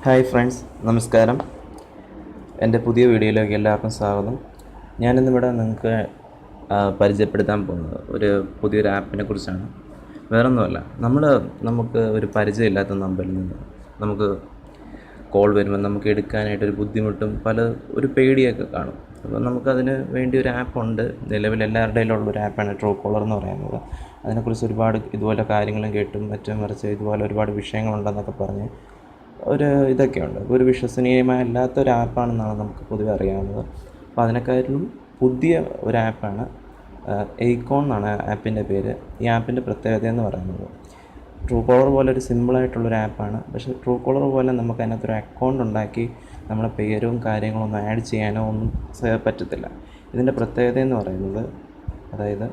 Hi friends, നമസ്കാരം. എൻ്റെ പുതിയ വീഡിയോയിലേക്ക് എല്ലാവർക്കും സ്വാഗതം. ഞാനിന്നിവിടെ നിങ്ങൾക്ക് പരിചയപ്പെടുത്താൻ പോകുന്നത് പുതിയൊരു ആപ്പിനെ കുറിച്ചാണ്. വേറൊന്നുമല്ല, നമുക്ക് ഒരു പരിചയമില്ലാത്ത നമ്പറിൽ നിന്ന് നമുക്ക് കോൾ വരുമ്പോൾ നമുക്ക് എടുക്കാനായിട്ടൊരു ബുദ്ധിമുട്ടും ഒരു പേടിയൊക്കെ കാണും. അപ്പോൾ നമുക്കതിന് വേണ്ടി ഒരു ആപ്പുണ്ട്. നിലവിൽ എല്ലാവരുടെയും ഉള്ളൊരു ആപ്പാണ് ട്രൂ കോളർ എന്ന് പറയുന്നത്. അതിനെക്കുറിച്ച് ഒരുപാട് ഇതുപോലെ കാര്യങ്ങളും കേട്ടും മറിച്ച് ഇതുപോലെ ഒരുപാട് വിഷയങ്ങളുണ്ടെന്നൊക്കെ പറഞ്ഞ് ഇതൊക്കെയുണ്ട്. ഒരു വിശ്വസനീയമല്ലാത്തൊരു ആപ്പാണെന്നാണ് നമുക്ക് പൊതുവെ അറിയാവുന്നത്. അപ്പോൾ അതിനെക്കാട്ടിലും പുതിയ ഒരു ആപ്പാണ് എയ്ക്കോൺ എന്നാണ് ആപ്പിൻ്റെ പേര്. ഈ ആപ്പിൻ്റെ പ്രത്യേകത എന്ന് പറയുന്നത് ട്രൂ കോളർ പോലെ ഒരു സിമ്പിളായിട്ടുള്ളൊരു ആപ്പാണ്. പക്ഷേ ട്രൂ കോളർ പോലെ നമുക്ക് അതിനകത്തൊരു അക്കൗണ്ട് ഉണ്ടാക്കി നമ്മളെ പേരും കാര്യങ്ങളൊന്നും ആഡ് ചെയ്യാനോ ഒന്നും പറ്റത്തില്ല. ഇതിൻ്റെ പ്രത്യേകത എന്ന് പറയുന്നത്, അതായത്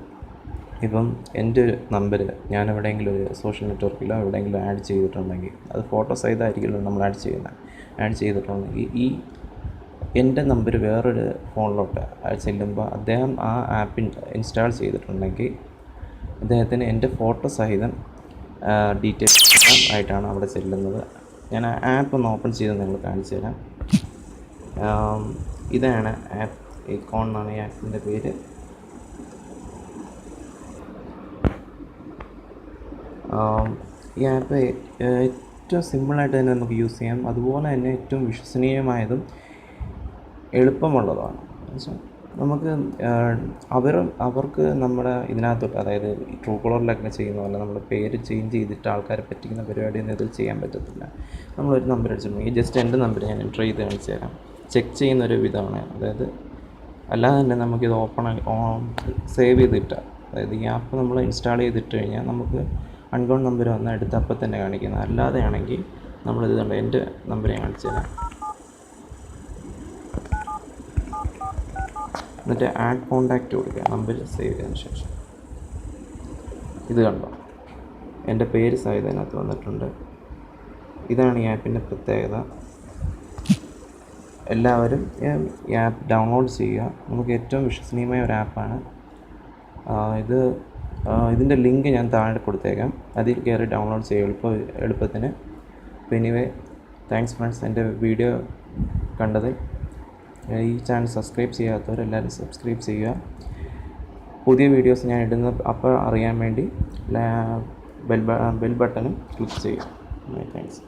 ഇപ്പം എൻ്റെ ഒരു നമ്പർ ഞാൻ എവിടെയെങ്കിലും ഒരു സോഷ്യൽ നെറ്റ്വർക്കിലോ എവിടെയെങ്കിലും ആഡ് ചെയ്തിട്ടുണ്ടെങ്കിൽ, അത് ഫോട്ടോ സഹിതമായിരിക്കുമല്ലോ നമ്മൾ ആഡ് ചെയ്തിട്ടുണ്ടെങ്കിൽ എൻ്റെ നമ്പർ വേറൊരു ഫോണിലോട്ട് ചെല്ലുമ്പോൾ അദ്ദേഹം ആ ആപ്പ് ഇൻസ്റ്റാൾ ചെയ്തിട്ടുണ്ടെങ്കിൽ അദ്ദേഹത്തിന് എൻ്റെ ഫോട്ടോ സഹിതം ഡീറ്റെയിൽസ് ആയിട്ടാണ് അവിടെ ചെല്ലുന്നത്. ഞാൻ ആ ആപ്പ് ഒന്ന് ഓപ്പൺ ചെയ്ത് നിങ്ങൾ കാണിച്ചു തരാം. ഇതാണ് ആപ്പ്. എയ്ക്കോൺ എന്നാണ് ഈ ആപ്പിൻ്റെ പേര്. ഈ ആപ്പ് ഏറ്റവും സിമ്പിളായിട്ട് തന്നെ നമുക്ക് യൂസ് ചെയ്യാം. അതുപോലെ തന്നെ ഏറ്റവും വിശ്വസനീയമായതും എളുപ്പമുള്ളതാണ്. നമുക്ക് അവർക്ക് നമ്മുടെ ഇതിനകത്തോട്ട്, അതായത് ട്രൂ കോളറിലൊക്കെ ചെയ്യുന്ന പോലെ നമ്മൾ പേര് ചേഞ്ച് ചെയ്തിട്ട് ആൾക്കാരെ പറ്റിക്കുന്ന പരിപാടിയൊന്നും ഇതിൽ ചെയ്യാൻ പറ്റത്തില്ല. നമ്മളൊരു നമ്പർ അടിച്ചിട്ടുണ്ടെങ്കിൽ ജസ്റ്റ് എൻ്റെ നമ്പർ ഞാൻ എൻ്റർ ചെയ്ത് കാണിച്ചു തരാം. ചെക്ക് ചെയ്യുന്നൊരു വിധമാണ്. അതായത് അല്ലാതെ തന്നെ നമുക്കിത് സേവ് ചെയ്തിട്ട്, അതായത് ഈ ആപ്പ് നമ്മൾ ഇൻസ്റ്റാൾ ചെയ്തിട്ട് കഴിഞ്ഞാൽ നമുക്ക് അൺകോൺ നമ്പർ വന്നാൽ എടുത്ത് അപ്പം തന്നെ കാണിക്കുന്നത്. അല്ലാതെയാണെങ്കിൽ നമ്മളിത് കണ്ട് എൻ്റെ നമ്പർ ഞാൻ കാണിച്ചു തരാം. എന്നിട്ട് ആഡ് കോണ്ടാക്റ്റ് കൊടുക്കുക, നമ്പർ സേവ് ചെയ്തതിന് ശേഷം. ഇത് കണ്ടോ, എൻ്റെ പേര് സഹിതം അതിനകത്ത് വന്നിട്ടുണ്ട്. ഇതാണ് ഈ ആപ്പിൻ്റെ പ്രത്യേകത. എല്ലാവരും ഈ ആപ്പ് ഡൗൺലോഡ് ചെയ്യുക. നമുക്ക് ഏറ്റവും വിശ്വസനീയമായ ഒരു ആപ്പാണ് ഇത്. ഇതിൻ്റെ ലിങ്ക് ഞാൻ താഴെ കൊടുത്തേക്കാം. അതിൽ കയറി ഡൗൺലോഡ് ചെയ്യുക എളുപ്പത്തിന്. അപ്പോൾ എനിവേ, താങ്ക്സ് ഫ്രണ്ട്സ്, എൻ്റെ വീഡിയോ കണ്ടതിൽ. ഈ ചാനൽ സബ്സ്ക്രൈബ് ചെയ്യാത്തവരെല്ലാവരും സബ്സ്ക്രൈബ് ചെയ്യുക. പുതിയ വീഡിയോസ് ഞാൻ ഇടുന്ന അപ്പോൾ അറിയാൻ വേണ്ടി ബെൽ ബട്ടണും ക്ലിക്ക് ചെയ്യുക. താങ്ക്സ്.